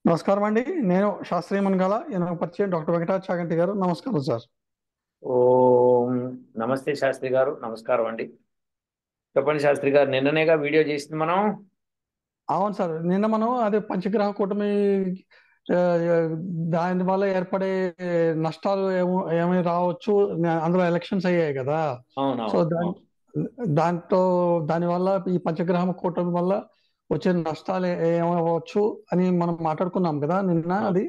నమస్కారం అండి. నేను శాస్త్రీయ మన్గాల ఎనభై పరిచయం డాక్టర్ వెంకటాచ చాగంటి గారు. నమస్కారం సార్. ఓం నమస్తే శాస్త్రి గారు. నమస్కారం అండి. చెప్పండి శాస్త్రి గారు. నిన్ననేగా వీడియో చేసింది మనం. అవును సార్. నిన్న మనం అదే పంచగ్రహ కూటమి ఆ, దాని వల్ల ఏర్పడే నష్టాలు ఏమై రావచ్చు. అందులో ఎలక్షన్స్ అయ్యాయి కదా. సో అవునవును, అవును. దాంతో దానివల్ల ఈ పంచగ్రహ కూటమి వల్ల వచ్చే నష్టాలు ఏమవచ్చు అని మనం మాట్లాడుకున్నాం కదా నిన్న. అవును, అది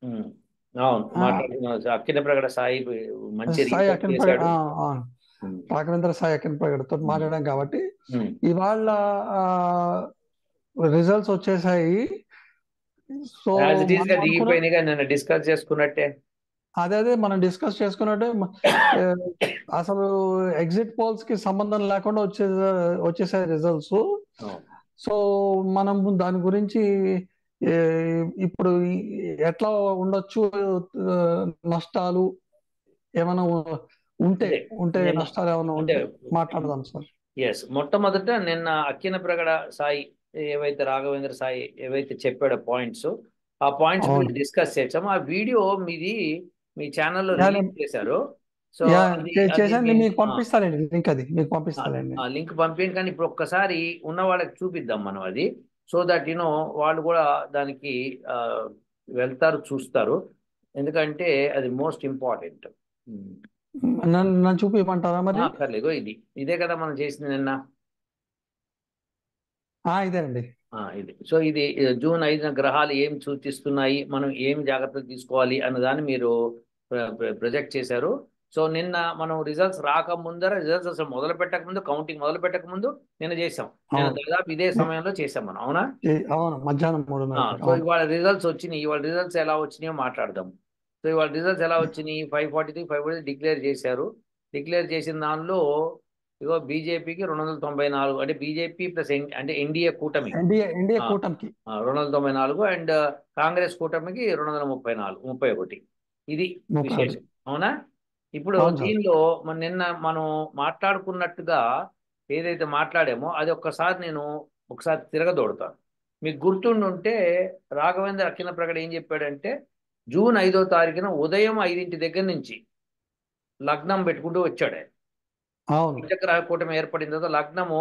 ఉమ్, అవును మాట్లాడుతున్నాం. అక్కిన ప్రగడ సాయి మంచి సాయి రీసెర్చ్ అకిన్ చేశాడు. ఉమ్, రాఘవేంద్ర సాయి అకిన్ ప్రగడ్తో ఉమ్, మాట్లాడాం కాబట్టి ఉమ్. ఇవాళ రిజల్ట్స్ వచ్చేసాయి. సో యాజ్ ఇట్ ఈస్ మనం గా అనుకున్న దిగిపోయినాయిగా నిన్న డిస్కస్ చేసుకున్నట్టే. అదే మనం డిస్కస్ చేసుకున్నట్టే ఆ, అసలు ఎగ్జిట్ పోల్స్ కి సంబంధం లేకుండా వచ్చేసాయి రిజల్ట్స్. అవును. సో మనం దాని గురించి ఏ, ఇప్పుడు ఎట్లా ఉండొచ్చు, ఆ, నష్టాలు ఏమైనా ఉంటే అదే ఉంటే నిన్న నష్టాలు ఏమైనా అంటే ఉంటే మాట్లాడదాం సార్. ఎస్, మొట్టమొదట నిన్న అక్కిన ప్రగడ సాయి ఏవైతే రాఘవేంద్ర సాయి ఏవైతే చెప్పాడో పాయింట్స్, ఆ పాయింట్స్ మీద అవును. డిస్కస్ చేసాము. ఆ వీడియో మీది మీ ఛానల్లో యా రిలీజ్ నేను- చేశారు. సో యా, అది అది చేశాను. మీ నేను మీకు పంపిస్తానండి లింక్. అది మీకు పంపిస్తానండి. లింక్ పంపించండి. కానీ ఇప్పుడు ఒక్కసారి ఉన్న వాళ్ళకి చూపిద్దాం మనం అది. సో దట్ వాళ్ళు కూడా దానికి ఆ, వెళ్తారు, చూస్తారు. ఎందుకంటే అది మోస్ట్ ఇంపార్టెంట్. నన్ను చూపించమంటారా మరి? అక్కర్లేదు, ఇదే కదా మనం చేసింది నిన్న. ఇదేనండి. ఇది సో ఇది జూన్ 5న గ్రహాలు ఏం సూచిస్తున్నాయి, మనం ఏం జాగ్రత్తలు తీసుకోవాలి అన్న దాన్ని మీరు ప్రొజెక్ట్ చేశారు. సో నిన్న మనం రిజల్ట్స్ రాకముందర, రిజల్ట్స్ అసలు మొదలు పెట్టక ముందు, కౌంటింగ్ మొదలు పెట్టక ముందు నిన్న చేసాం. నిన్న అవును. దాదాపు ఇదే సమయంలో చేసాం మనం, అవునా? అవును, మధ్యాహ్నం 3:30కి. సో అవును. ఇవాళ రిజల్ట్స్ వచ్చినాయి. ఇవాళ రిజల్ట్స్ ఎలా వచ్చినాయో మాట్లాడదాం. సో ఇవాళ రిజల్ట్స్ ఎలా వచ్చినాయి? 543 డిక్లేర్ చేశారు. డిక్లేర్ చేసిన దానిలో ఇగో బీజేపీకి 294, అంటే బీజేపీ ప్లస్ అంటే ఎన్డీఏ కూటమికి ఎన్డీఏ కూటమికి 294, అండ్ కాంగ్రెస్ కూటమికి 234, 31. ఇది 31. విశేషం, అవునా? ఇప్పుడు అవును సార్. దీనిలో నిన్న మనం మాట్లాడుకున్నట్టుగా ఏదైతే మాట్లాడామో అది ఒక్కసారి నేను ఒకసారి తిరగదోడతాను. మీకు గుర్తుండుంటే రాఘవేంద్ర అక్కిన ప్రగడ ఏం చెప్పాడంటే, జూన్ 5వ తారీఖున ఉదయం 5 దగ్గర నుంచి లగ్నం పెట్టుకుంటూ వచ్చాడు ఆయన. అవును. పంచగ్రహ కూటమి ఏర్పడిన తర్వాత లగ్నము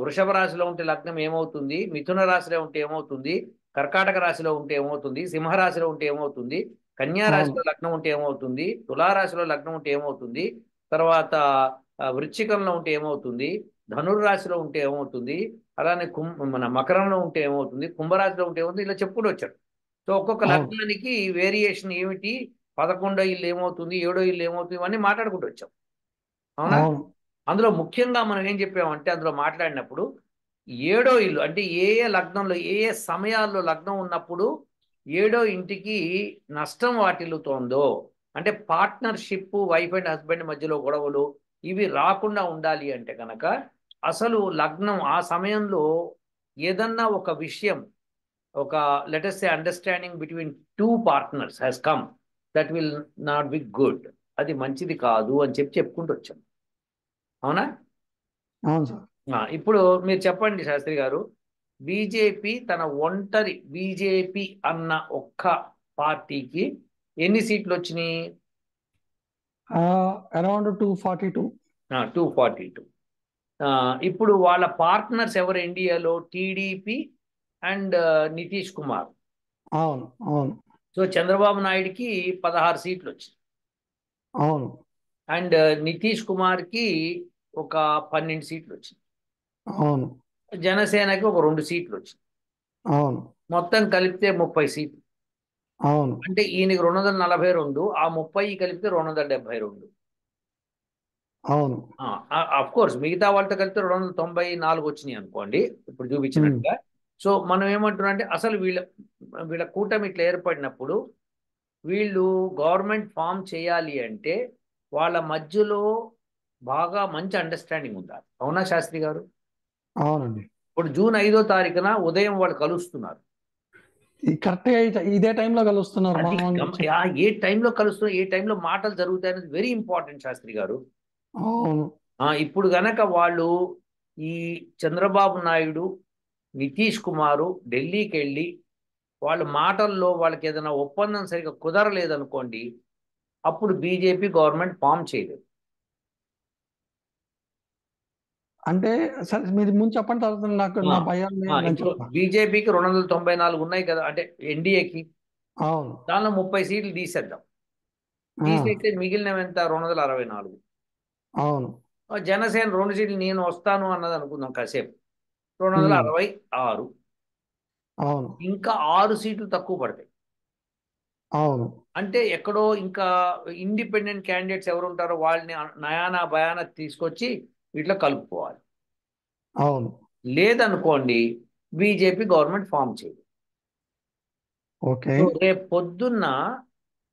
వృషభ రాశిలో ఉంటే లగ్నం ఏమవుతుంది, మిథున రాశిలో ఉంటే ఏమవుతుంది, కర్కాటక రాశిలో ఉంటే ఏమవుతుంది, సింహరాశిలో ఉంటే ఏమవుతుంది, కన్యా అవును. రాశిలో లగ్నం ఉంటే ఏమవుతుంది, తులారాశిలో లగ్నం ఉంటే ఏమవుతుంది, తర్వాత వృశ్చికంలో ఉంటే ఏమవుతుంది, ధనుర్రాశిలో ఉంటే ఏమవుతుంది, అలానే మన మకరంలో ఉంటే ఏమవుతుంది, కుంభరాశిలో ఉంటే ఏమవుతుంది, ఇలా చెప్పుకుంటూ వచ్చాడు. సో ఒక్కొక్క అవును. లగ్నానికి వేరియేషన్ ఏమిటి, 11వ ఇల్లు ఏమవుతుంది, 7వ ఇల్లు ఏమవుతుంది, ఇవన్నీ మాట్లాడుకుంటూ వచ్చాం, అవునా? అవును. అందులో ముఖ్యంగా మనం ఏం చెప్పామంటే, అందులో మాట్లాడినప్పుడు 7వ ఇల్లు అంటే ఏ ఏ లగ్నంలో, ఏ ఏ సమయాల్లో లగ్నం ఉన్నప్పుడు 7వ ఇంటికి నష్టం వాటిల్లుతోందో, అంటే పార్ట్నర్షిప్, వైఫ్ అండ్ హస్బెండ్ మధ్యలో గొడవలు ఇవి రాకుండా ఉండాలి అంటే కనుక, అసలు లగ్నం ఆ సమయంలో ఏదన్నా ఒక విషయం, ఒక latest understanding between two partners has come, that will not be good, అది మంచిది కాదు అని చెప్పుకుంటూ వచ్చాం, అవునా? అవును సార్. ఇప్పుడు మీరు చెప్పండి శాస్త్రి గారు. బీజేపీ తన ఒంటరి బీజేపీ అన్న ఒక్క పార్టీకి ఎన్ని సీట్లు వచ్చినాయి? అరౌండ్ 242. 242. ఇప్పుడు వాళ్ళ పార్ట్నర్స్ ఎవరు ఎన్డీఏలో? TDP and Nitish Kumar. అవును. అవును. సో చంద్రబాబు నాయుడుకి 16 సీట్లు వచ్చినాయి, అవును. అండ్ నితీష్ కుమార్కి ఒక 12 సీట్లు వచ్చినాయి, అవును. జనసేనకి ఒక 2 సీట్లు వచ్చినాయి. అవును. మొత్తం కలిపితే 30 సీట్లు. అవును. అంటే ఈయనకి 242, ఆ 30 కలిపితే 272. అవును. అఫ్ కోర్స్ మిగతా వాళ్ళతో కలిపితే 294 వచ్చినాయి అనుకోండి, ఇప్పుడు ఉమ్. చూపించినట్టుగా. సో మనం ఏమంటున్నాం అంటే, అసలు వీళ్ళ వీళ్ళ కూటమి ఇట్లా ఏర్పడినప్పుడు వీళ్ళు గవర్నమెంట్ ఫామ్ చేయాలి అంటే వాళ్ళ మధ్యలో బాగా మంచి అండర్స్టాండింగ్ ఉండాలి, అవునా శాస్త్రి గారు? అవునండి. ఇప్పుడు జూన్ 5వ తారీఖున ఉదయం వాళ్ళు కలుస్తున్నారు. కరెక్ట్ గా ఇదే టైంలో కలుస్తున్నారు అది మనం ఏ టైంలో కలుస్తున్నారు, ఏ టైంలో మాటలు జరుగుతాయి అనేది వెరీ ఇంపార్టెంట్ శాస్త్రి గారు. అవును. ఇప్పుడు గనక వాళ్ళు, ఈ చంద్రబాబు నాయుడు, నితీష్ కుమారు ఢిల్లీకి వెళ్ళి వాళ్ళ మాటల్లో వాళ్ళకి ఏదైనా ఒప్పందం సరిగ్గా కుదరలేదనుకోండి, అప్పుడు బీజేపీ గవర్నమెంట్ ఫామ్ చేయలేదు. అంటే సరే మీరు ముందు చెప్పండి, తర్వాత నాకు నా భయాన్ని నేను ఇప్పుడు చెప్తా. బీజేపీకి 294 ఉన్నాయి కదా, అంటే ఎన్డీఏకి. అవును. దానిలో 30 సీట్లు తీసేద్దాం. ఆ, తీసేస్తే మిగిలినవి ఎంత? 264. అవును. జనసేన 2 సీట్లు నేను వస్తాను అన్నది అనుకుందాం కాసేపు, ఉమ్, 266. అవును. ఇంకా 6 సీట్లు తక్కువ పడతాయి. అవును. అంటే ఎక్కడో ఇంకా ఇండిపెండెంట్ క్యాండిడేట్స్ ఎవరు ఉంటారో వాళ్ళని నయానా భయానా తీసుకొచ్చి వీటిలో కలుపుకోవాలి. అవును. లేదనుకోండి, బీజేపీ గవర్నమెంట్ ఫామ్ చేయదు. ఓకే. సో రేపు పొద్దున్న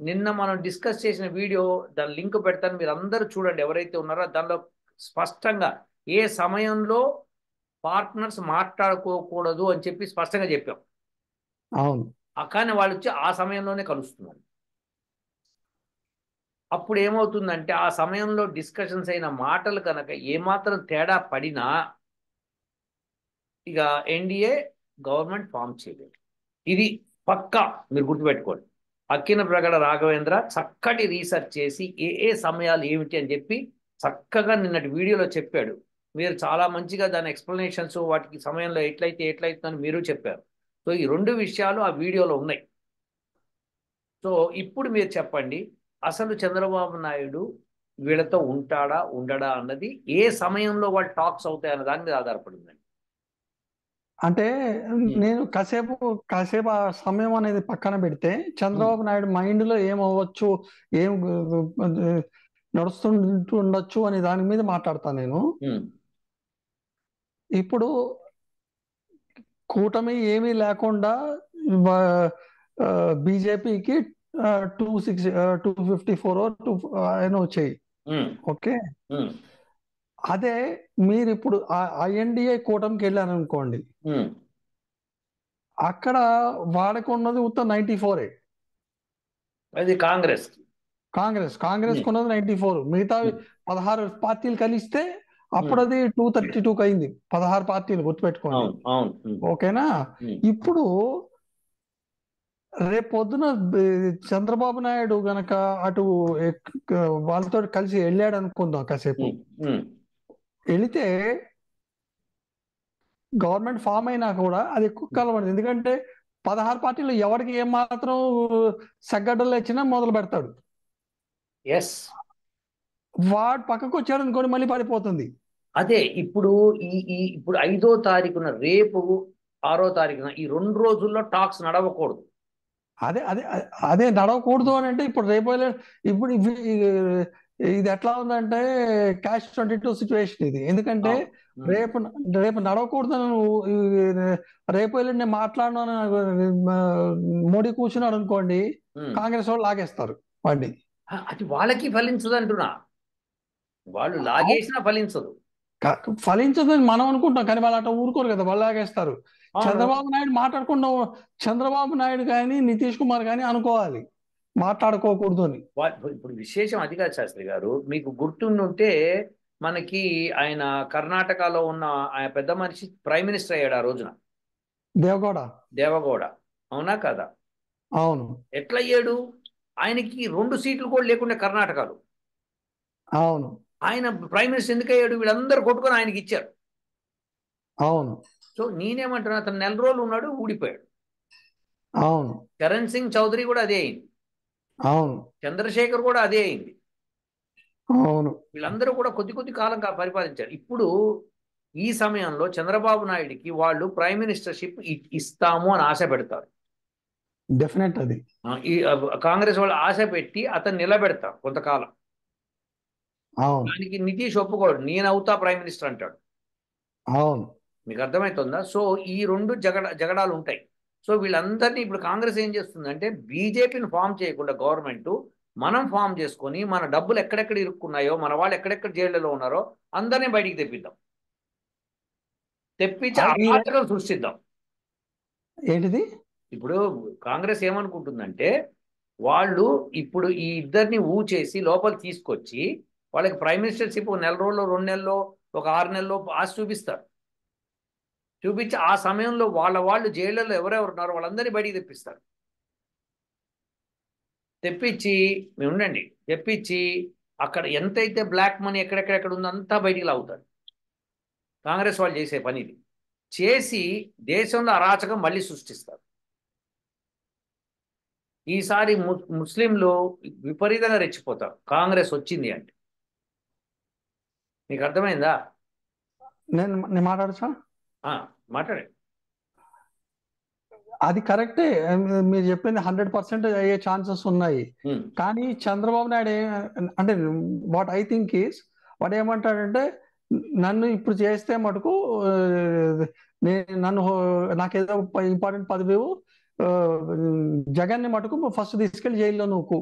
నిన్న మనం డిస్కస్ చేసిన వీడియో, దాని లింక్ పెడతాను, మీరు అందరూ చూడండి ఎవరైతే ఉన్నారో. దానిలో స్పష్టంగా ఏ సమయంలో పార్ట్నర్స్ మాట్లాడుకోకూడదు అని చెప్పి స్పష్టంగా చెప్పాం. అవును. కానీ వాళ్ళు వచ్చి ఆ సమయంలోనే కలుస్తున్నారు. అప్పుడు ఏమవుతుందంటే ఆ సమయంలో డిస్కషన్స్ అయిన మాటలు కనుక ఏమాత్రం తేడా పడినా ఇక ఎన్డీఏ గవర్నమెంట్ ఫామ్ చేయలేదు. ఇది పక్కా మీరు గుర్తుపెట్టుకోండి. అక్కిన ప్రగడ రాఘవేంద్ర చక్కటి రీసెర్చ్ చేసి ఏ ఏ సమయాలు ఏమిటి అని చెప్పి చక్కగా నిన్నటి వీడియోలో చెప్పాడు. మీరు చాలా మంచిగా దాని ఎక్స్ప్లెనేషన్స్ వాటికి సమయంలో ఎట్లయితుందని మీరు చెప్పారు. సో ఈ 2 విషయాలు ఆ వీడియోలో ఉన్నాయి. సో ఇప్పుడు మీరు చెప్పండి, అసలు చంద్రబాబు నాయుడు వీళ్ళతో ఉంటాడా ఉండడా అన్నది ఏ సమయంలో వాళ్ళు టాక్స్ అవుతాయి అన్న దాని మీద ఆధారపడిందండి. అంటే ఉమ్, నేను కాసేపు కాసేపు ఆ సమయం అనేది పక్కన పెడితే ఉమ్, చంద్రబాబు నాయుడు మైండ్ లో ఏం అవ్వచ్చు, ఏం నడుస్తుండొచ్చు అనే దాని మీద మాట్లాడతాను నేను. ఉమ్, ఇప్పుడు కూటమి ఏమీ లేకుండా బీజేపీకి 254 అయినా వచ్చాయి. ఉమ్, ఓకే. ఉమ్, అదే మీరు ఇప్పుడు ఐఎన్డిఏ కూటమికి వెళ్ళారనుకోండి, ఉమ్. అక్కడ వాడకు ఉన్నది ఉత్త 94. అది కాంగ్రెస్. కాంగ్రెస్ కొన్నది 94. మిగతా 16 పార్టీలు కలిస్తే అప్పుడు అది 232కి అయింది. 16 పార్టీలు గుర్తుపెట్టుకోండి. అవును, అవును. ఉమ్, ఓకేనా. ఉమ్, ఇప్పుడు రేపు పొద్దున చంద్రబాబు నాయుడు గనక అటు వాళ్ళతో కలిసి వెళ్ళాడు అనుకుందాం కాసేపు. ఉమ్, ఉమ్. వెళితే గవర్నమెంట్ ఫామ్ అయినా కూడా అది ఎక్కువ కాలం పడుతుంది. ఎందుకంటే 16 పార్టీలు ఎవరికి ఏం మాత్రం సగ్గడ్డలు వచ్చినా మొదలు పెడతాడు. ఎస్. వాడు పక్కకు వచ్చాడు అనుకోని మళ్ళీ పడిపోతుంది. అదే ఇప్పుడు ఈ ఈ ఇప్పుడు 5వ తారీఖున, రేపు 6వ తారీఖున, ఈ 2 రోజుల్లో టాక్స్ నడవకూడదు. అదే అదే అదే నడవకూడదు అని అంటే ఇప్పుడు రేపు ఇప్పుడు ఇది ఎట్లా ఉందంటే Catch-22 సిచ్యువేషన్ ఇది. ఎందుకంటే అవును. ఉమ్, రేపు రేపు నడవకూడదు అని నువ్వు రేపు వెళ్ళి నేను మాట్లాడను అని మోడీ కూర్చున్నాడు అనుకోండి, ఉమ్. కాంగ్రెస్ వాళ్ళు లాగేస్తారు వాడిని. అది వాళ్ళకి ఫలించదు అంటున్నా. వాళ్ళు లాగేసినా ఫలించదు. ఫలించదని మనం అనుకుంటాం, కానీ వాళ్ళు అట్లా ఊరుకోరు కదా, వాళ్ళు లాగేస్తారు. అవును. చంద్రబాబు నాయుడు మాట్లాడకుండా, చంద్రబాబు నాయుడు కానీ నితీష్ కుమార్ కానీ అనుకోవాలి మాట్లాడుకోకూడదు అని. ఇప్పుడు విశేషం అది కాదు శాస్త్రి గారు, మీకు గుర్తుండుంటే మనకి ఆయన కర్ణాటకలో ఉన్న ఆయన పెద్ద మనిషి ప్రైమ్ మినిస్టర్ అయ్యాడు ఆ రోజున, దేవగౌడ. దేవగౌడ. అవునా కదా? అవును. ఎట్లా అయ్యాడు? ఆయనకి 2 సీట్లు కూడా లేకుండా కర్ణాటకలో అవును. ఆయన ప్రైమ్ మినిస్టర్ ఎందుకు అయ్యాడు? వీళ్ళందరూ కొట్టుకొని ఆయనకి ఇచ్చారు. అవును. సో నేనేమంటున్నా, అతను నెల రోజులు ఉన్నాడు, ఊడిపోయాడు. అవును. చరణ్ సింగ్ చౌదరి కూడా అదే అయింది. అవును. చంద్రశేఖర్ కూడా అదే అయింది. అవును. వీళ్ళందరూ కూడా కొద్ది కొద్ది కాలం పరిపాలించారు. ఇప్పుడు ఈ సమయంలో చంద్రబాబు నాయుడికి వాళ్ళు ప్రైమ్ మినిస్టర్షిప్ ఇస్తాము అని ఆశ పెడతారు. డెఫినెట్ అది. ఈ కాంగ్రెస్ వాళ్ళు ఆశ పెట్టి అతను నిలబెడతారు కొంతకాలం. అవును. దానికి నితీష్ ఒప్పుకోడు, నేను అవుతా ప్రైమ్ మినిస్టర్ అంటాడు. అవును. మీకు అర్థమవుతుందా? సో ఈ 2 జగడాలు ఉంటాయి. సో వీళ్ళందరినీ ఇప్పుడు కాంగ్రెస్ ఏం చేస్తుందంటే బీజేపీని ఫామ్ చేయకుండా గవర్నమెంట్ మనం ఫామ్ చేసుకొని మన డబ్బులు ఎక్కడెక్కడ ఇరుక్కున్నాయో, మన వాళ్ళు ఎక్కడెక్కడ జైళ్లలో ఉన్నారో అందరినీ బయటికి తెప్పిద్దాం, తెప్పించి అది మీరే అరాచకం సృష్టిద్దాం. ఏంటిది. ఇప్పుడు కాంగ్రెస్ ఏమనుకుంటుందంటే వాళ్ళు ఇప్పుడు ఈ ఇద్దరిని చేసి లోపల తీసుకొచ్చి వాళ్ళకి ప్రైమ్ మినిస్టర్షిప్ 1 నెల రోజుల్లో, 2 నెలల్లో, ఒక 6 నెలల్లో ఆశ చూపిస్తారు. చూపించి ఆ సమయంలో వాళ్ళు జైళ్ళలో ఎవరెవరు ఉన్నారో వాళ్ళందరినీ బయటికి తెప్పిస్తారు. తెప్పించి ఉండండి, తెప్పించి అక్కడ ఎంతైతే బ్లాక్ మనీ ఎక్కడెక్కడెక్కడ ఉందో అంతా బయటికి లాగుతారు. కాంగ్రెస్ వాళ్ళు చేసే పని ఇది. చేసి దేశంలో అరాచకం మళ్ళీ సృష్టిస్తారు. ఈసారి ముస్లింలు విపరీతంగా రెచ్చిపోతారు కాంగ్రెస్ వచ్చింది అంటే. మీకు అర్థమైందా? నేను మాట్లాడచ్చా? మాట్లాడండి. అది కరెక్టే, మీరు చెప్పింది 100% అయ్యే ఛాన్సెస్ ఉన్నాయి. కానీ చంద్రబాబు నాయుడు అంటే వాట్ ఐ థింక్ ఈస్, వాడు ఏమంటాడంటే నన్ను ఇప్పుడు చేస్తే మటుకు నన్ను నాకేదో ఇంపార్టెంట్ పదవి, జగన్ని మటుకు ఫస్ట్ తీసుకెళ్లి జైల్లో నూకు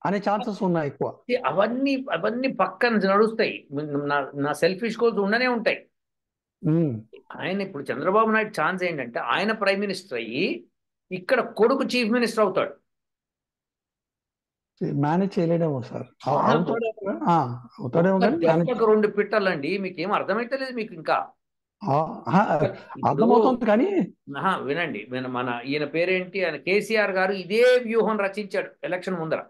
అనే ఛాన్సెస్ ఉన్నాయి ఎక్కువ. అవన్నీ పక్కన నడుస్తాయి. నా సెల్ఫిష్ గోల్స్ ఉండనే ఉంటాయి. ఆయన ఇప్పుడు చంద్రబాబు నాయుడు ఛాన్స్ ఏంటంటే ఆయన ప్రైమ్ మినిస్టర్ అయ్యి ఇక్కడ కొడుకు చీఫ్ మినిస్టర్ అవుతాడు. మేనేజ్ చేయలేడేమో సార్. అవుతాడేమో కానీ దెబ్బకు 2 పిట్టలండి. మీకు ఏం అర్థమైతే లేదు మీకు ఇంకా. అర్థమవుతుంది కానీ వినండి, మన ఈయన పేరేంటి, ఆయన కేసీఆర్ గారు ఇదే వ్యూహం రచించాడు ఎలక్షన్ ముందర.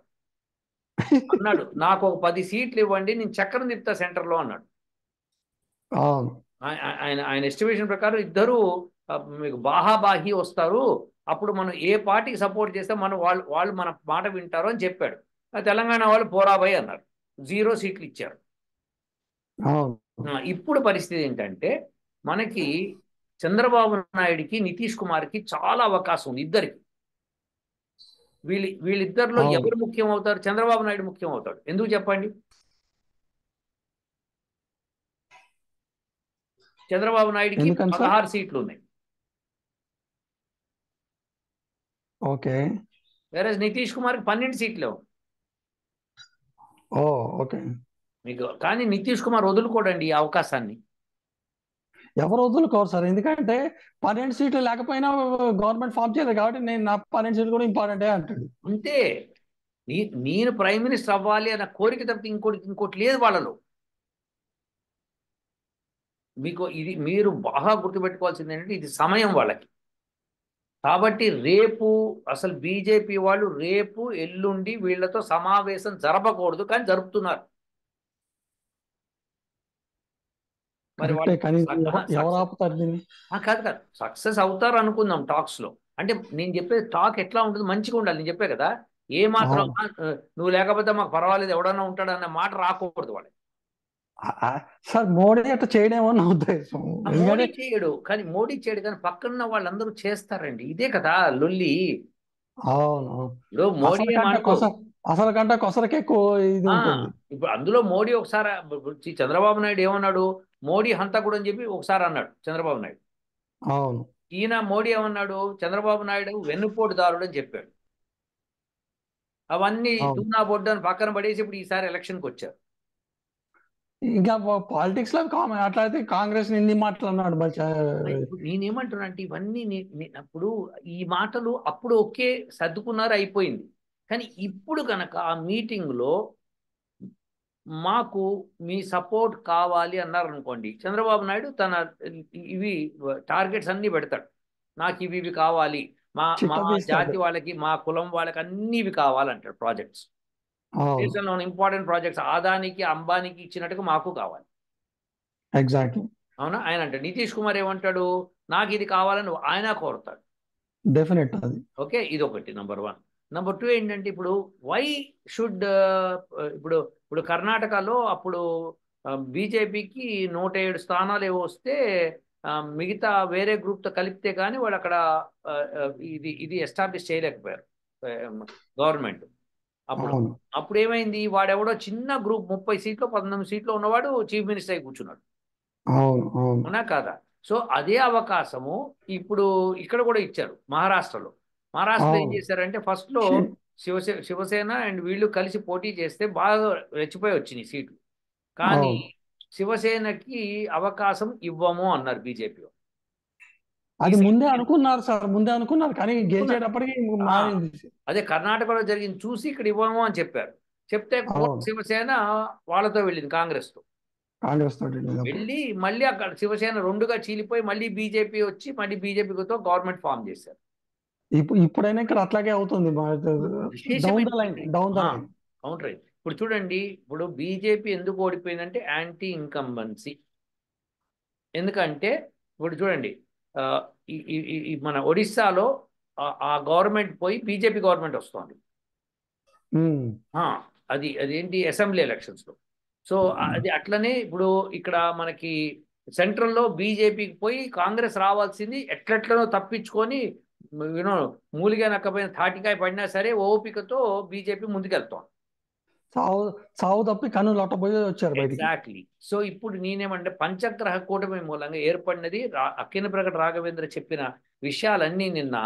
అన్నాడు నాకు ఒక 10 సీట్లు ఇవ్వండి, నేను చక్రం తిప్పుతా సెంటర్లో అన్నాడు. ఆయన ఎస్టిమేషన్ ప్రకారం ఇద్దరు మీకు బాహాబాహి వస్తారు, అప్పుడు మనం ఏ పార్టీకి సపోర్ట్ చేస్తే వాళ్ళు మన మాట వింటారు అని చెప్పాడు. తెలంగాణ వాళ్ళు పోరాబాయి అన్నారు, 0 సీట్లు ఇచ్చారు. ఇప్పుడు పరిస్థితి ఏంటంటే మనకి చంద్రబాబు నాయుడికి నితీష్ కుమార్కి చాలా అవకాశం ఉంది ఇద్దరికి. వీళ్ళిద్దరిలో ఎవరు ముఖ్యం అవుతారు? చంద్రబాబు నాయుడు ముఖ్యం అవుతాడు. ఎందుకు చెప్పండి? చంద్రబాబు నాయుడికి 16 సీట్లు ఉన్నాయి. ఓకే. వేరే నితీష్ కుమార్కి 12 సీట్లు. ఓకే. మీకు కానీ నితీష్ కుమార్ వదులుకోడండి ఈ అవకాశాన్ని. ఎవరు వదులుకోరు సార్, ఎందుకంటే 12 సీట్లు లేకపోయినా గవర్నమెంట్ ఫామ్ చేయలేదు కాబట్టి నేను నా 12 సీట్లు కూడా ఇంపార్టెంటే అంటాడు. అంతే. నేను ప్రైమ్ మినిస్టర్ అవ్వాలి అన్న కోరిక తప్పితే ఇంకోటి లేదు వాళ్ళలో. మీకు ఇది మీరు బాగా గుర్తుపెట్టుకోవాల్సింది ఏంటంటే ఇది సమయం వాళ్ళకి. కాబట్టి రేపు అసలు బీజేపీ వాళ్ళు రేపు ఎల్లుండి వీళ్ళతో సమావేశం జరపకూడదు, కానీ జరుపుతున్నారు. మరి కాదు సక్సెస్ అవుతారు అనుకుందాం టాక్స్ లో. అంటే నేను చెప్పేది టాక్ ఎట్లా ఉంటుంది, మంచిగా ఉండాలి. నేను చెప్పే కదా, ఏ మాత్రం నువ్వు లేకపోతే మాకు పర్వాలేదు ఎవడన్నా ఉంటాడన్న మాట రాకూడదు వాళ్ళకి. సార్ మోడీ అట్లా చేయడేమో నా ఉద్దేశం. మోడీ చేయడు కానీ పక్కన వాళ్ళందరూ చేస్తారండి. ఇదే కదా లొల్లి. ఇప్పుడు మోడీ అసలు కంటే కొసరకి ఎక్కువ ఇది ఉంటుంది. ఇప్పుడు అందులో మోడీ ఒకసారి చంద్రబాబు నాయుడు ఏమన్నాడు, మోడీ హంతకుడు అని చెప్పి ఒకసారి అన్నాడు చంద్రబాబు నాయుడు. అవును. ఈయన మోడీ ఏమన్నాడు, చంద్రబాబు నాయుడు వెన్నుపోటుదారుడు అని చెప్పాడు. అవన్నీ తున్నా బొడ్డు అని పక్కన పడేసి ఇప్పుడు ఈసారి ఎలక్షన్కి వచ్చారు. ఇంకా పాలిటిక్స్ లో అట్లయితే కాంగ్రెస్ ఇన్ని మాటలు అన్నాడు. నేనేమంటున్నా అంటే ఇవన్నీ అప్పుడు ఈ మాటలు అప్పుడు ఒకే సర్దుకున్నారు, అయిపోయింది. కానీ ఇప్పుడు కనుక ఆ మీటింగ్లో మాకు మీ సపోర్ట్ కావాలి అన్నారు అనుకోండి, చంద్రబాబు నాయుడు తన ఇవి టార్గెట్స్ అన్నీ పెడతాడు. నాకు ఇవి కావాలి, మా జాతి వాళ్ళకి, మా కులం వాళ్ళకి అన్ని ఇవి కావాలంటాడు. ప్రాజెక్ట్స్ దేశంలో ఇంపార్టెంట్ ప్రాజెక్ట్స్ అదానికి అంబానీకి ఇచ్చినట్టుగా మాకు కావాలి. ఎగ్జాక్ట్లీ. అవునా? ఆయన అంటే నితీష్ కుమార్ ఏమంటాడు, నాకు ఇది కావాలని ఆయన కోరుతాడు. డెఫినెట్. ఓకే, ఇది ఒకటి నంబర్ 1. నంబర్ 2 ఏంటంటే ఇప్పుడు వై షుడ్ ఇప్పుడు కర్ణాటకలో అప్పుడు బీజేపీకి 107 స్థానాలు ఏవో వస్తే మిగతా వేరే గ్రూప్తో కలిపితే కానీ వాళ్ళు అక్కడ ఇది ఎస్టాబ్లిష్ చేయలేకపోయారు గవర్నమెంట్. అప్పుడు ఏమైంది, వాడెవడో చిన్న గ్రూప్ 30 సీట్లు 19 సీట్లు ఉన్నవాడు చీఫ్ మినిస్టర్ అయి కూర్చున్నాడు. అవునా కాదా? సో అదే అవకాశము ఇప్పుడు ఇక్కడ కూడా ఇచ్చారు మహారాష్ట్రలో. మహారాష్ట్రలో ఏం చేశారంటే ఫస్ట్ లో శివసేన అండ్ వీళ్ళు కలిసి పోటీ చేస్తే బాగా రెచ్చిపోయి వచ్చినాయి సీట్లు. కానీ శివసేనకి అవకాశం ఇవ్వము అన్నారు బీజేపీ. అది ముందే అనుకున్నారు సార్, ముందే అనుకున్నారు కానీ గెలిచేటప్పటికి మారింది. అదే కర్ణాటకలో జరిగింది చూసి ఇక్కడ ఇవ్వము అని చెప్పారు. చెప్తే శివసేన వాళ్ళతో వెళ్ళింది కాంగ్రెస్ తో. కాంగ్రెస్ తోటి వెళ్ళినప్పుడు. వెళ్ళి మళ్ళీ అక్కడ శివసేన రెండుగా చీలిపోయి మళ్ళీ బీజేపీ వచ్చి మళ్ళీ బీజేపీతో గవర్నమెంట్ ఫామ్ చేశారు. ఇప్పుడైనా ఇక్కడ అట్లాగే అవుతుంది. Down the line, down the line. అవును రైట్. ఇప్పుడు చూడండి, ఇప్పుడు బీజేపీ ఎందుకు ఓడిపోయిందంటే యాంటీ ఇన్కంబెన్సీ. ఎందుకంటే ఇప్పుడు చూడండి, ఆ, మన ఒడిస్సాలో ఆ గవర్నమెంట్ పోయి బీజేపీ గవర్నమెంట్ వస్తుంది. అదేంటి అసెంబ్లీ ఎలక్షన్స్లో. సో అది అట్లనే ఇప్పుడు ఇక్కడ మనకి సెంట్రల్లో బీజేపీకి పోయి కాంగ్రెస్ రావాల్సింది ఎట్లెట్లనో తప్పించుకొని యూనో మూలిగా నక్కపోయిన తాటికాయ పడినా సరే ఓపికతో బీజేపీ ముందుకెళ్తాం. సావు తప్పి కన్ను లొట్టబోయి వచ్చారు బయటికి. ఎగ్జాక్ట్లీ. సో ఇప్పుడు నేనేమంటే పంచగ్రహ కూటమి మూలంగా ఏర్పడినది అక్కిన ప్రకట రాఘవేంద్ర చెప్పిన విషయాలన్నీ నిన్న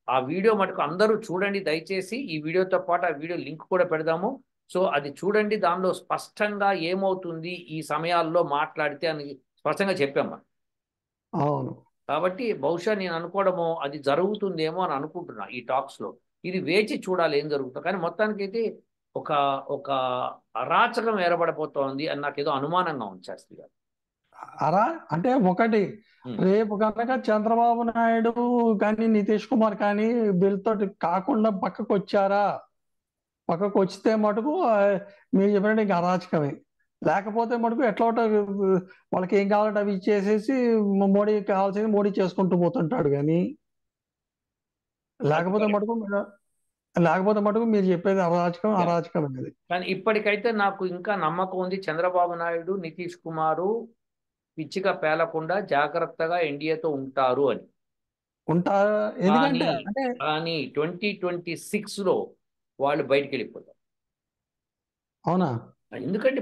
ఆ వీడియో మటుకు అందరూ చూడండి దయచేసి. ఈ వీడియోతో పాటు ఆ వీడియో లింక్ కూడా పెడదాము. సో అది చూడండి, దానిలో స్పష్టంగా ఏమవుతుంది ఈ సమయాల్లో మాట్లాడితే అని స్పష్టంగా చెప్పాము. అవును. కాబట్టి బహుశా నేను అనుకోవడము అది జరుగుతుందేమో అని అనుకుంటున్నా ఈ టాక్స్లో. ఇది వేచి చూడాలి ఏం జరుగుతుందో. కానీ మొత్తానికైతే ఒక ఒక అరాచకం ఏర్పడబోతోంది అని నాకు ఏదో అనుమానంగా ఉంది శాస్త్రి గారు. అంటే ఒకటి, రేపు కనుక చంద్రబాబు నాయుడు కానీ నితీష్ కుమార్ కానీ బిల్తో కాకుండా పక్కకు వచ్చారా, పక్కకు వచ్చితే మటుకు మీరు చెప్పినట్టు ఇంకా అరాచకమే. లేకపోతే మటుకు ఎట్లా వాళ్ళకి ఏం కావాలంటే అవి ఇచ్చేసేసి మోడీ కావాల్సింది మోడీ చేసుకుంటూ పోతుంటాడు. కానీ లేకపోతే మటుకు మీరు చెప్పేది అరాచకం అనేది. కానీ ఇప్పటికైతే నాకు ఇంకా నమ్మకం ఉంది, చంద్రబాబు నాయుడు నితీష్ కుమారు పిచ్చిగా పేలకుండా జాగ్రత్తగా ఎన్డీఏతో ఉంటారు అని. ఎందుకంటే కానీ 2026లో వాళ్ళు బయటికి వెళ్ళిపోతారు. అవునా? ఎందుకంటే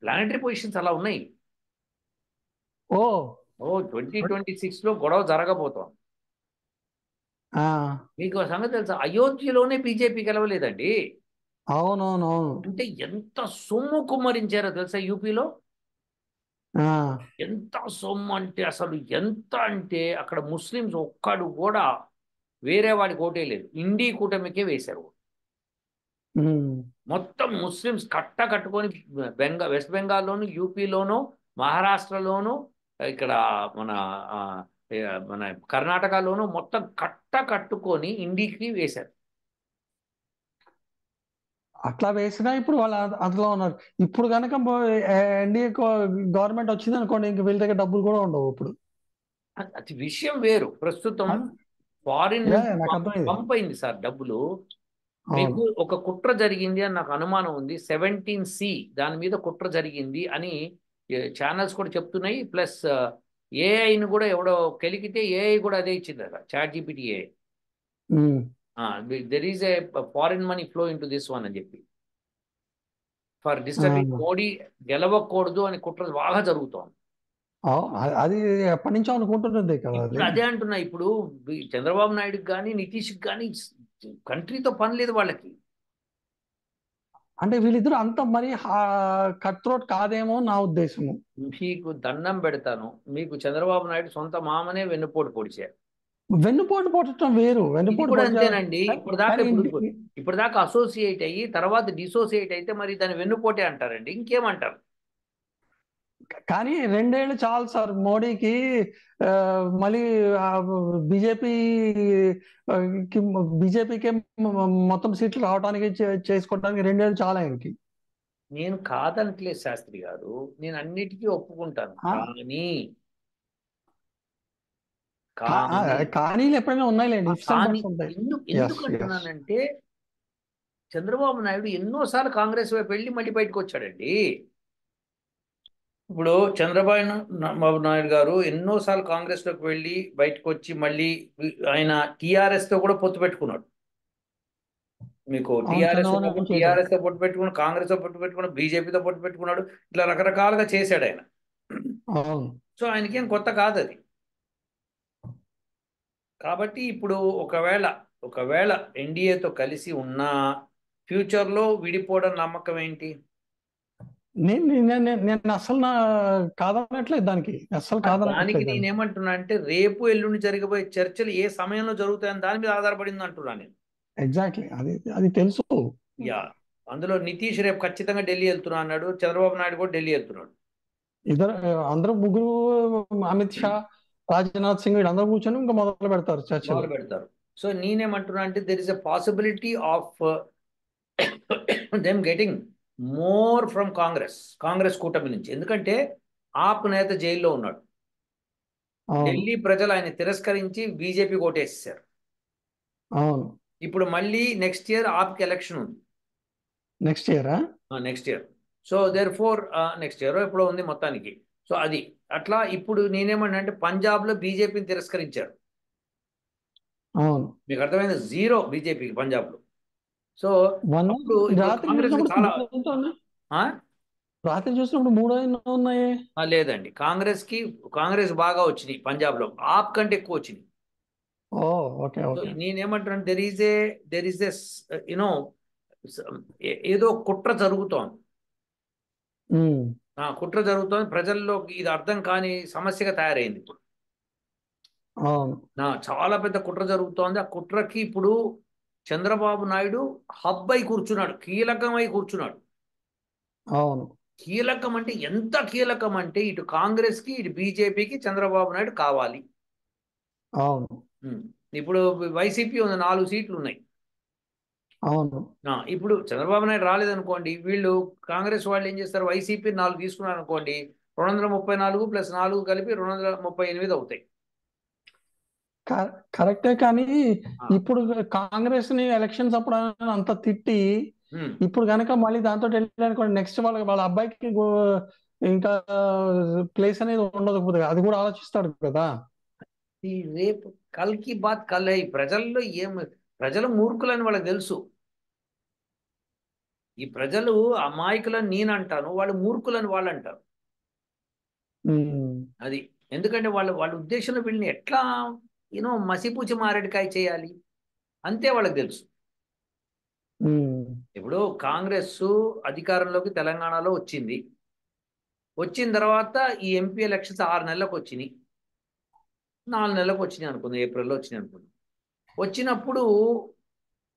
ప్లానటరీ పొజిషన్స్ అలా ఉన్నాయి. 2026లో గొడవ జరగబోతోంది. మీకు సంగతి తెలుసా, అయోధ్యలోనే బీజేపీ గెలవలేదండి. అవునవునవును. అంటే ఎంత సొమ్ము కుమ్మరించారో తెలుసా యూపీలో. ఎంత సొమ్ము అంటే అసలు ఎంత అంటే అక్కడ ముస్లిమ్స్ ఒక్కడు కూడా వేరే వాడికి ఓటే లేదు, ఇండి కూటమికే వేశారు. మొత్తం ముస్లిమ్స్ కట్టుకొని వెస్ట్ బెంగాల్లోను, యూపీలోను, మహారాష్ట్రలోను, ఇక్కడ మన మన కర్ణాటకలోను మొత్తం కట్టుకొని ఇండికి వేశారు. అట్లా వేసినా ఇప్పుడు వాళ్ళు అందులో ఉన్నారు. ఇప్పుడు కనుక ఎన్డీఏ గవర్నమెంట్ వచ్చింది అనుకోండి, ఇంక వీళ్ళ దగ్గర డబ్బులు కూడా ఉండవు. ఇప్పుడు అది విషయం వేరు. ప్రస్తుతం ఫారిన్ పంపైంది సార్ డబ్బులు. మీకు ఒక కుట్ర జరిగింది అని నాకు అనుమానం ఉంది. 17C దాని మీద కుట్ర జరిగింది అని ఛానల్స్ కూడా చెప్తున్నాయి. ప్లస్ ఏఐని కూడా ఎవడో కెలికితే ఏఐ కూడా అదే ఇచ్చింది కదా, chat GPT AI. There is a foreign money flow into this one అని చెప్పి, ఫర్ డిస్టర్బింగ్ మోడీ గెలవకూడదు అని కుట్ర బాగా జరుగుతోంది. అది ఎప్పటి నుంచో అనుకుంటున్నది కదా. అదే అంటున్నా, ఇప్పుడు చంద్రబాబు నాయుడుకి కానీ నితీష్కి కానీ కంట్రీతో పని లేదు వాళ్ళకి. అంటే వీళ్ళిద్దరు అంత మరి కట్ త్రోట్ కాదేమో నా ఉద్దేశము. మీకు దండం పెడతాను, మీకు చంద్రబాబు నాయుడు సొంత మామనే వెన్నుపోటు పొడిచారు. వెన్నుపోటు పొడటం వేరు, వెన్నుపోటు అంతేనండి. ఇప్పుడు దాకా అసోసియేట్ అయ్యి తర్వాత డిసోసియేట్ అయితే మరి దాన్ని వెన్నుపోటే అంటారండి, ఇంకేమంటారు? కానీ 2 ఏళ్ళు చాలు సార్ మోడీకి. మళ్ళీ బీజేపీకి మొత్తం సీట్లు రావడానికి చేసుకోవడానికి 2 ఏళ్ళు చాలా ఆయనకి. నేను కాదనట్లేదు శాస్త్రి గారు, నేను అన్నిటికీ ఒప్పుకుంటాను. కానీ ఎప్పుడైనా ఉన్నాయిలేండి. ఎందుకు అంటున్నానంటే చంద్రబాబు నాయుడు ఎన్నోసార్లు కాంగ్రెస్ వైపు వెళ్ళి మళ్ళీ బయటకు వచ్చాడండి. ఇప్పుడు చంద్రబాబు నాయుడు గారు ఎన్నోసార్లు కాంగ్రెస్లోకి వెళ్ళి బయటకు వచ్చి మళ్ళీ ఆయన టీఆర్ఎస్తో కూడా పొత్తు పెట్టుకున్నాడు. మీకు టీఆర్ఎస్తో పొత్తు పెట్టుకున్నాడు, కాంగ్రెస్తో పొత్తు పెట్టుకున్నాడు, బీజేపీతో పొత్తు పెట్టుకున్నాడు. ఇట్లా రకరకాలుగా చేశాడు ఆయన. సో ఆయనకేం కొత్త కాదు అది. కాబట్టి ఇప్పుడు ఒకవేళ ఎన్డీఏతో కలిసి ఉన్న ఫ్యూచర్లో విడిపోవడం నమ్మకం ఏంటి? నేను అసలు కాదనట్లేదు దానికి, అసలు కాదనట్లేదు. నేనేమంటున్నా అంటే రేపు ఎల్లుండి జరగబోయే చర్చలు ఏ సమయంలో జరుగుతాయని దాని మీద ఆధారపడింది అంటున్నా నేను. ఎగ్జాక్ట్లీ, అది తెలుసు. అందులో నితీష్ రేపు ఖచ్చితంగా ఢిల్లీ వెళ్తున్నా అన్నాడు, చంద్రబాబు నాయుడు కూడా ఢిల్లీ వెళ్తున్నాడు. ఇద్దరు అందరూ ముగ్గురు, అమిత్ షా, రాజ్నాథ్ సింగ్ వీళ్ళందరూ కూర్చొని ఇంకా మొదలు పెడతారు చర్చలు. మొదలు పెడతారు. సో నేనేమంటున్నా అంటే there is a possibility of them getting more from Congress కూటమి నుంచి. ఎందుకంటే ఆప్ నేత జైల్లో ఉన్నాడు. అవును. ఢిల్లీ ప్రజలు ఆయన తిరస్కరించి బీజేపీ ఓటేసేసారు. అవును. ఇప్పుడు మళ్ళీ నెక్స్ట్ ఇయర్ ఆప్కి ఎలక్షన్ ఉంది. నెక్స్ట్ ఇయరా? Next year. So therefore next year ఎప్పుడో ఉంది మొత్తానికి. సో అది అట్లా. ఇప్పుడు నేనేమన్నా అంటే పంజాబ్లో బీజేపీని తిరస్కరించారు. అవును. మీకు అర్థమైంది, జీరో బీజేపీకి పంజాబ్లో. So one. అప్పుడు ఇప్పుడు రాత్రి కాంగ్రెస్కి చూసినప్పుడు చాలా మూడు ఎంత ఉన్నాయి? ఆ? రాత్రి చూసినప్పుడు మూడో ఎన్నో ఉన్నాయి. లేదండి, కాంగ్రెస్ బాగా వచ్చినాయి పంజాబ్లో, ఆప్ కంటే ఎక్కువ వచ్చినాయి. Oh, okay so okay. నేనేమంటున్నాను, దెర్ ఈజ్ ఎ యునో ఏదో కుట్ర జరుగుతోంది. ఉమ్. కుట్ర జరుగుతోంది, ప్రజల్లోకి ఇది అర్థం కాని సమస్యగా తయారైంది ఇప్పుడు. అవును. చాలా పెద్ద కుట్ర జరుగుతోంది. ఆ కుట్రకి ఇప్పుడు చంద్రబాబు నాయుడు హబ్ అయి కూర్చున్నాడు, కీలకమై కూర్చున్నాడు. అవును. కీలకం అంటే ఎంత కీలకం అంటే ఇటు కాంగ్రెస్కి ఇటు బీజేపీకి చంద్రబాబు నాయుడు కావాలి. అవును. ఉమ్. ఇప్పుడు వైసీపీ ఉంది, 4 సీట్లు ఉన్నాయి. అవును. ఇప్పుడు చంద్రబాబు నాయుడు రాలేదనుకోండి, వీళ్ళు కాంగ్రెస్ వాళ్ళు ఏం చేస్తారు, వైసీపీ 4 తీసుకున్నారు అనుకోండి, 234 + 4 కలిపి 238 అవుతాయి. కరెక్టే, కానీ ఆ, ఇప్పుడు కాంగ్రెస్ ని ఎలక్షన్స్ అప్పుడు అంత తిట్టి ఉమ్. ఇప్పుడు కనుక మళ్ళీ దాంతో వెళ్ళారనుకోండి, నెక్స్ట్ వాళ్ళ అబ్బాయికి ఇంకా ప్లేస్ అనేది ఉండదు. అది కూడా ఆలోచిస్తాడు కదా. ఈ రేపు కల్కి బాత్ కల్ ప్రజల్లో ప్రజలు మూర్ఖులని వాళ్ళకి తెలుసు. ఈ ప్రజలు అమాయకులని నేను అంటాను, వాళ్ళు మూర్ఖులని వాళ్ళు అంటారు. ఉమ్. అది ఎందుకంటే వాళ్ళ ఉద్దేశంలో వీళ్ళని ఎట్లా మసిపూచి మారేడుకాయ చేయాలి అంతే వాళ్ళకి తెలుసు. ఉమ్. ఇప్పుడు కాంగ్రెస్ అధికారంలోకి తెలంగాణలో వచ్చింది. వచ్చిన తర్వాత ఈ ఎంపీ ఎలక్షన్స్ 6 నెలలకు వచ్చినాయి, 4 నెలలకు వచ్చినాయి అనుకుంది, ఏప్రిల్లో వచ్చినాయి అనుకుంది. వచ్చినప్పుడు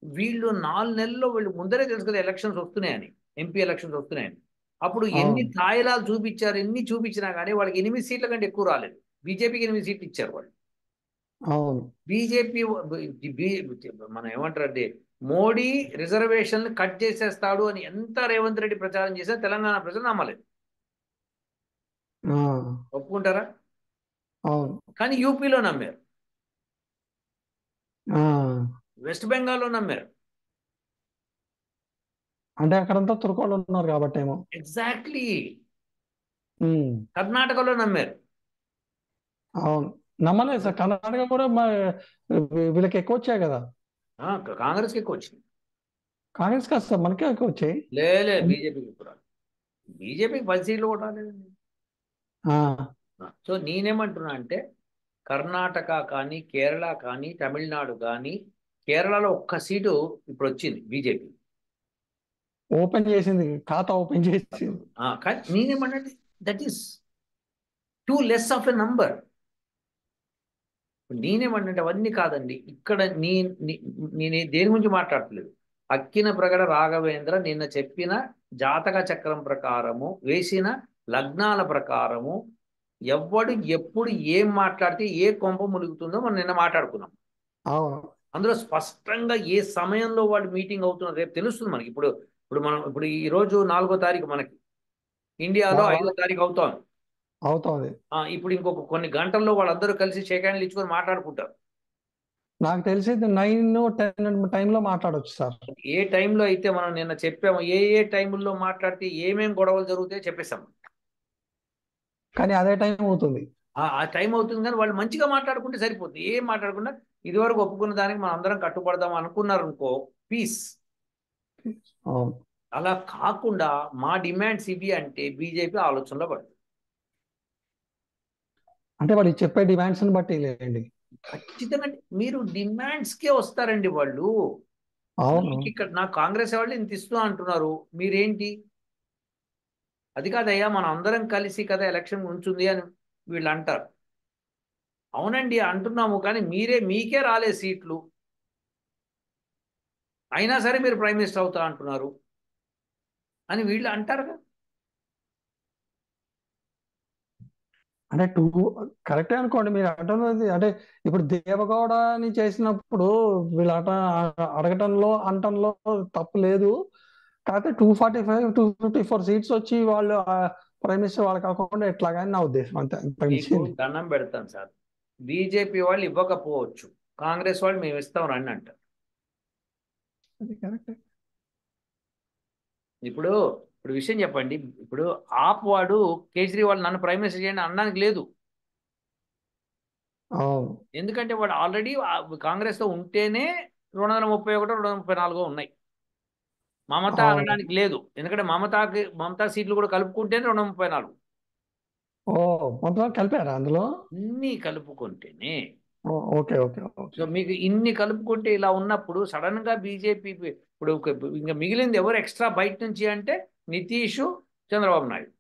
వీళ్ళు 4 నెలల్లో వీళ్ళు ముందరే తెలుసు కదా ఎలక్షన్స్ వస్తున్నాయని, ఎంపీ ఎలక్షన్స్ వస్తున్నాయని. అప్పుడు ఎన్ని అవును. తాయిలాలు చూపించారు, ఎన్ని చూపించినా కానీ వాళ్ళకి 8 సీట్ల కంటే ఎక్కువ రాలేదు. బీజేపీకి 8 సీట్లు ఇచ్చారు వాళ్ళు. అవును. బీజేపీ మనం ఏమంటారంటే మోడీ రిజర్వేషన్లు కట్ చేసేస్తాడు అని ఎంత రేవంత్ రెడ్డి ప్రచారం చేసినా తెలంగాణ ప్రజలు నమ్మలేదు. ఆ. ఒప్పుకుంటారా? అవును. కానీ యూపీలో నమ్మారు, ఆ. వెస్ట్ బెంగాల్లో నమ్మారు. అంటే అక్కడంతా తుర్కోళ్ళు ఉన్నారు కాబట్టి ఏమో. ఎగ్జాక్ట్లీ. ఉమ్. కర్ణాటకలో నమ్మారు. అవును. నమ్మలేదు సార్, కర్ణాటక కూడా వీళ్ళకి ఎక్కువ వచ్చాయి కదా. కాంగ్రెస్కి ఎక్కువ వచ్చింది. కాంగ్రెస్ కాదు సార్, మనకే ఎక్కువ వచ్చాయి. లేదు, బీజేపీకి ఎక్కువ రాలేదు. బీజేపీకి 10 సీట్లు కూడా రాలేదండి. ఆ. సో నేనేమంటున్నా అంటే కర్ణాటక కానీ, కేరళ కానీ, తమిళనాడు కానీ, కేరళలో ఒక్క సీటు ఇప్పుడు వచ్చింది బీజేపీ. ఓపెన్ చేసింది, ఖాతా ఓపెన్ చేసింది. కానీ నేనేమన్నా that is two less of a number. నేనేమన్నా అవన్నీ కాదండి. ఇక్కడ నేను దేని గురించి మాట్లాడట్లేదు. అక్కిన ప్రగడ రాఘవేంద్ర నిన్న చెప్పిన జాతక చక్రం ప్రకారము, వేసిన లగ్నాల ప్రకారము, ఎవ్వడు ఎప్పుడు ఏం మాట్లాడితే ఏ కొంప ములుగుతుందో మనం నిన్న మాట్లాడుకున్నాం. అవును. అందులో స్పష్టంగా ఏ సమయంలో వాళ్ళు మీటింగ్ అవుతున్నారు రేపు తెలుస్తుంది మనకి. ఇప్పుడు ఈ రోజు 4వ తారీఖు, మనకి ఇండియాలో 5వ తారీఖు అవుతోంది. అవుతోంది. ఇప్పుడు ఇంకొక కొన్ని గంటల్లో వాళ్ళందరూ కలిసి షేక్ హ్యాండ్లు ఇచ్చుకొని మాట్లాడుకుంటారు. నాకు తెలిసి 9-10 టైంలో మాట్లాడొచ్చు సార్. ఏ టైంలో అయితే మనం నిన్న చెప్పామో, ఏ టైంలో మాట్లాడితే ఏమేం గొడవలు జరుగుతాయో చెప్పేశాం. కానీ అదే టైం అవుతుంది. ఆ టైం అవుతుంది, కానీ వాళ్ళు మంచిగా మాట్లాడుకుంటే సరిపోతుంది. ఏం మాట్లాడకుండా ఇదివరకు ఒప్పుకున్న దానికి మనం అందరం కట్టుబడదాం అనుకున్నారు అనుకో, పీస్. అవును. అలా కాకుండా మా డిమాండ్స్ ఇవి అంటే బీజేపీ ఆలోచనలో పడుతుంది. అంటే వాడు చెప్పే డిమాండ్స్ ని బట్టి లేండి. ఖచ్చితంగా మీరు డిమాండ్స్కే వస్తారండి వాళ్ళు. అవును. నాకు కాంగ్రెస్ వాళ్ళు ఇంత ఇస్తూ అంటున్నారు, మీరేంటి? అది కాదయ్యా, మనం అందరం కలిసి కదా ఎలక్షన్ ఉంచుంది అని వీళ్ళు అంటారు. అవునండి అంటున్నాము, కానీ మీకే రాలే సీట్లు, అయినా సరే మీరు ప్రైమ్ మినిస్టర్ అవుతా అంటున్నారు అని వీళ్ళు అంటారు కదా. అంటే కరెక్టే అనుకోండి మీరు అంటున్నది. అంటే ఇప్పుడు దేవగౌడని చేసినప్పుడు వీళ్ళు అడగటంలో అంటంలో తప్పు లేదు. కాకపోతే 245 254 సీట్స్ వచ్చి వాళ్ళు ప్రైమ్ మినిస్టర్ వాళ్ళు కాకుండా ఎట్లాగని నా ఉద్దేశం, అంతే, అంతకు మించి మీకు ఏం లేదు. దండం పెడతాను సార్, బీజేపీ వాళ్ళు ఇవ్వకపోవచ్చు, కాంగ్రెస్ వాళ్ళు మేము ఇస్తాం రండి అంటారు. అది కరెక్టే. ఇప్పుడు ఇప్పుడు విషయం చెప్పండి, ఇప్పుడు ఆప్ వాడు కేజ్రీవాల్ నన్ను ప్రైమ్ మినిస్టర్ చేయండి అనడానికి లేదు. అవును, ఎందుకంటే వాడు ఆల్రెడీ కాంగ్రెస్తో ఉంటేనే 231 234 ఉన్నాయి. మమత అవును. అనడానికి లేదు, ఎందుకంటే మమతా సీట్లు కూడా కలుపుకుంటేనే 234. ఓ, మొత్తం కలిపారా అందులో? ఇన్ని కలుపుకుంటేనే. Okay, okay, so okay. మీకు ఇన్ని కలుపుకుంటే ఇలా ఉన్నప్పుడు సడన్ గా బీజేపీ ఇప్పుడు ఇంకా మిగిలింది ఎవరు ఎక్స్ట్రా బయట నుంచి అంటే నితీష్, చంద్రబాబు నాయుడు.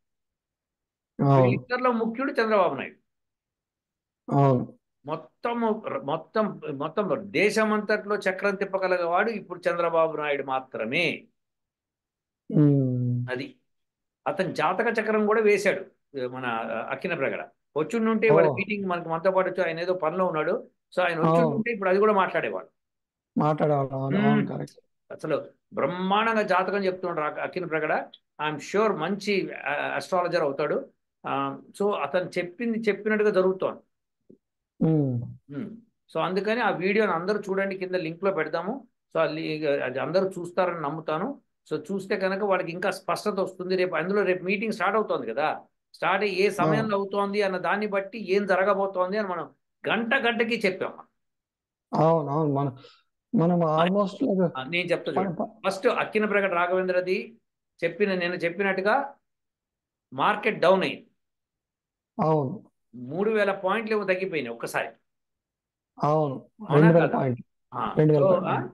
అవును, వీళ్ళిద్దరిలో ముఖ్యుడు చంద్రబాబు నాయుడు. అవును. మొత్తము మొత్తం మొత్తం దేశమంతట్లో చక్రం తిప్పగలగవాడు ఇప్పుడు చంద్రబాబు నాయుడు మాత్రమే. ఉమ్. అది అతని జాతక చక్రం కూడా వేశాడు మన అక్కిన ప్రగడ. వచ్చుండుంటే ఓ, వాడు మీటింగ్ మనతో పాటు వచ్చి ఆయన ఏదో పనిలో ఉన్నాడు. సో ఆయన అవును. వచ్చుండుంటే ఇప్పుడు అది కూడా మాట్లాడేవాడు. మాట్లాడేవాళ్ళు, అవును, మ్మ్. అవును, కరెక్ట్. అసలు బ్రహ్మాండంగా జాతకం చెప్తున్నాడు అక్కిన ప్రగడ. ఐఎమ్ షూర్ మంచి అస్ట్రాలజర్ అవుతాడు. సో అతను చెప్పింది చెప్పినట్టుగా జరుగుతోంది. ఉమ్. సో అందుకని ఆ వీడియోని అందరూ చూడండి, కింద లింక్లో పెడదాము. సో అది అందరూ చూస్తారని నమ్ముతాను. సో చూస్తే కనుక వాళ్ళకి ఇంకా స్పష్టత వస్తుంది. రేపు మీటింగ్ స్టార్ట్ అవుతోంది కదా, స్టార్ట్ అయ్యి ఏ సమయంలో అవును, అవుతోంది అన్న దాన్ని బట్టి ఏం జరగబోతోంది అని మనం గంట గంటకి చెప్పాం. అవును, అవును. మనం ఆల్మోస్ట్ నేను చెప్తా చూడండి. ఫస్ట్ అక్కిన ప్రగడ రాఘవేంద్రది నేను చెప్పినట్టుగా మార్కెట్ డౌన్ అయింది. అవును, 3000 పాయింట్లు ఏమో తగ్గిపోయినాయి ఒక్కసారి. అవును. అవునా 2000 కదా? పాయింట్లు. ఆ, సో 2000 పాయింట్లు.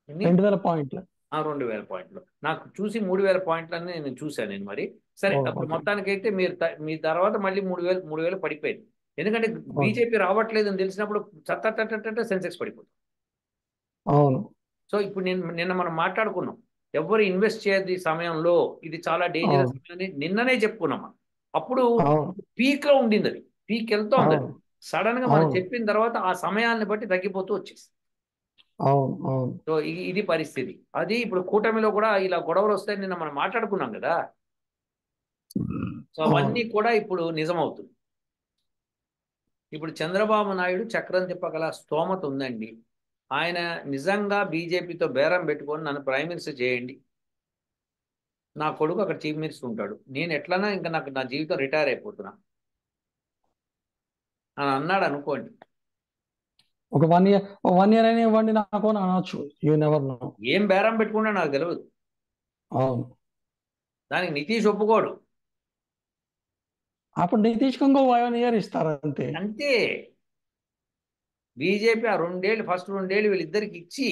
ఎన్ని 2000 పాయింట్లు. 2000 పాయింట్లు నాకు చూసి 3000 పాయింట్లని నేను చూశాను నేను మరి. సరే ఓ, అప్పుడు ఓకే. మొత్తానికైతే మీ తర్వాత మళ్ళీ 3000 పడిపోయింది. ఎందుకంటే అవును, బీజేపీ రావట్లేదు అని తెలిసినప్పుడు చట్ట సెన్సెక్స్ పడిపోతుంది. అవును, సో ఇప్పుడు నిన్న మనం మాట్లాడుకున్నాం, ఎవరు ఇన్వెస్ట్ చేయదు ఈ సమయంలో, ఇది చాలా డేంజరస్ అవును, అని నిన్ననే చెప్పుకున్నాం మనం. అప్పుడు అవును, పీక్ లో ఉండింది, అది పీక్ వెళ్తూ ఉంది. అవును, సడన్ గా మనం అవును, చెప్పిన తర్వాత ఆ సమయాన్ని బట్టి తగ్గిపోతూ వచ్చేసి. అవును, అవును. సో ఇది పరిస్థితి. అది ఇప్పుడు కూటమిలో కూడా ఇలా గొడవలు వస్తాయని నిన్న మనం మాట్లాడుకున్నాం కదా. సో అవును, అవన్నీ కూడా ఇప్పుడు నిజమవుతుంది. ఇప్పుడు చంద్రబాబు నాయుడు చక్రం తిప్పగల స్తోమత ఉందండి. ఆయన నిజంగా బీజేపీతో బేరం పెట్టుకొని నన్ను ప్రైమ్ మినిస్టర్ చేయండి, నా కొడుకు అక్కడ చీఫ్ మినిస్టర్ ఉంటాడు, నేను ఎట్లన్నా ఇంకా నా జీవితం రిటైర్ అయిపోతున్నా అని అన్నాడు అనుకోండి. ఒక 1 ఇయర్, 1 ఇయర్ అయినా ఇవ్వండి నాకు అని అనొచ్చు. You never know. ఏం బేరం పెట్టుకున్నా నాకు తెలియదు. అవును. దానికి నితీష్ ఒప్పుకోడు. అప్పుడు నితీష్ ఇంకో 1 ఇయర్ ఇస్తారు అంతే. అంతే. బీజేపీ ఆ ఫస్ట్ 2 ఏళ్ళు వీళ్ళిద్దరికి ఇచ్చి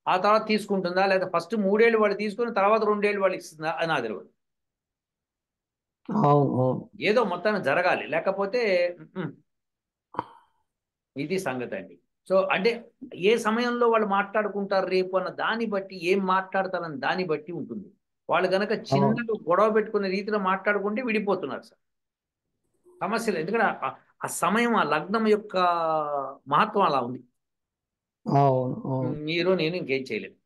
ఆ తర్వాత తీసుకుంటుందా, లేదా ఫస్ట్ 3 ఏళ్ళు వాళ్ళు తీసుకుని తర్వాత 2 ఏళ్ళు వాళ్ళు ఇస్తుందా అని నాకు తెలియదు. అవును, అవును. ఏదో మొత్తాన్ని జరగాలి, లేకపోతే ఉమ్మ్. ఇది సంగతి అండి. సో అంటే ఏ సమయంలో వాళ్ళు మాట్లాడుకుంటారు రేపు అన్న దాన్ని బట్టి, ఏం మాట్లాడతారన్న దాన్ని బట్టి ఉంటుంది. వాళ్ళు కనుక అవును, చిన్నగా గొడవ పెట్టుకునే రీతిలో మాట్లాడుకుంటే విడిపోతున్నారు సార్, సమస్యలు. ఎందుకంటే ఆ సమయం, ఆ లగ్నం యొక్క మహత్వం అలా ఉంది. అవును, అవును. మీరు నేను ఇంకేం చేయలేము.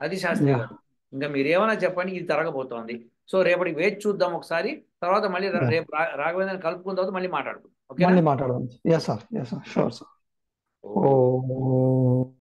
అది శాస్త్రి యా, గారు. ఇంకా మీరేమైనా చెప్పండి, ఇది జరగబోతోంది. సో రేపటికి వేచి చూద్దాం ఒకసారి, తర్వాత మళ్ళీ యా. రేపు రాఘవేంద్రని కలుపుకున్న తర్వాత మళ్ళీ మాట్లాడుకుందాం. ఓకేనా? మళ్ళీ మాట్లాడదాం. Yes sir, yes sir, sure sir. Oh ఓ.